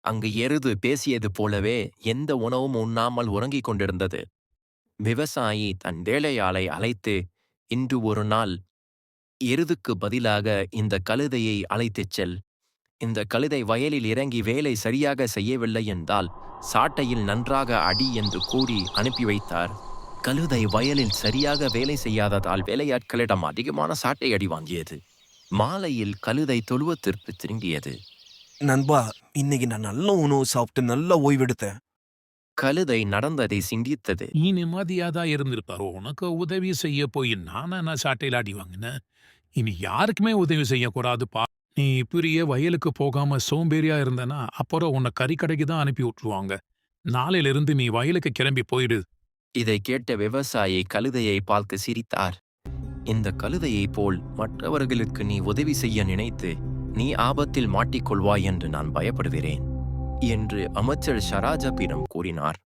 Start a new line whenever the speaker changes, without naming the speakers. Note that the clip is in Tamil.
அங்கு எருது பேசியது போலவே எந்த உணவும் உண்ணாமல் உறங்கிக் கொண்டிருந்தது. விவசாயி தன் வேலையாளை அழைத்து, இன்று ஒரு நாள் எருதுக்கு பதிலாக இந்த கழுதையை அழைத்துச் செல். இந்த கழுதை வயலில் இறங்கி வேலை சரியாக செய்யவில்லை என்றால் சாட்டையில் நன்றாக அடி என்று கூறி அனுப்பி வைத்தார். கழுதை வயலில் சரியாக வேலை செய்யாததால் வேலையாட்களிடம் அதிகமான சாட்டை அடி வாங்கியது. மாலையில் கழுதை தொழுவத்திற்கு திரும்பியது.
நண்பா, இன்னைக்கு நான் நல்ல உணவு சாப்பிட்டு நல்லா ஓய்வெடுத்தேன்.
கழுதை நடந்ததை சிந்தித்தது.
நீ நிம்மதியாதான் இருந்திருப்பாரோ. உனக்கு உதவி செய்ய போய் நான் சாட்டையில அடி வாங்கினேன். இனி யாருக்குமே உதவி செய்யக்கூடாதுப்பா. நீ இப்படியே வயலுக்கு போகாம சோம்பேறியா இருந்தனா அப்புறம் உன்னை கறிக்கடைக்கு தான் அனுப்பி விட்டுருவாங்க. நாளையிலிருந்து நீ வயலுக்கு கிளம்பி போயிடு.
இதை கேட்ட விவசாயி கழுதையை பார்த்து சிரித்தார். இந்த கழுதையைப் போல் மற்றவர்களுக்கு நீ உதவி செய்ய நினைத்து நீ ஆபத்தில் மாட்டிக்கொள்வாய் என்று நான் பயப்படுகிறேன் என்று அமைச்சர் ஷராஜப்பிடம் கூறினார்.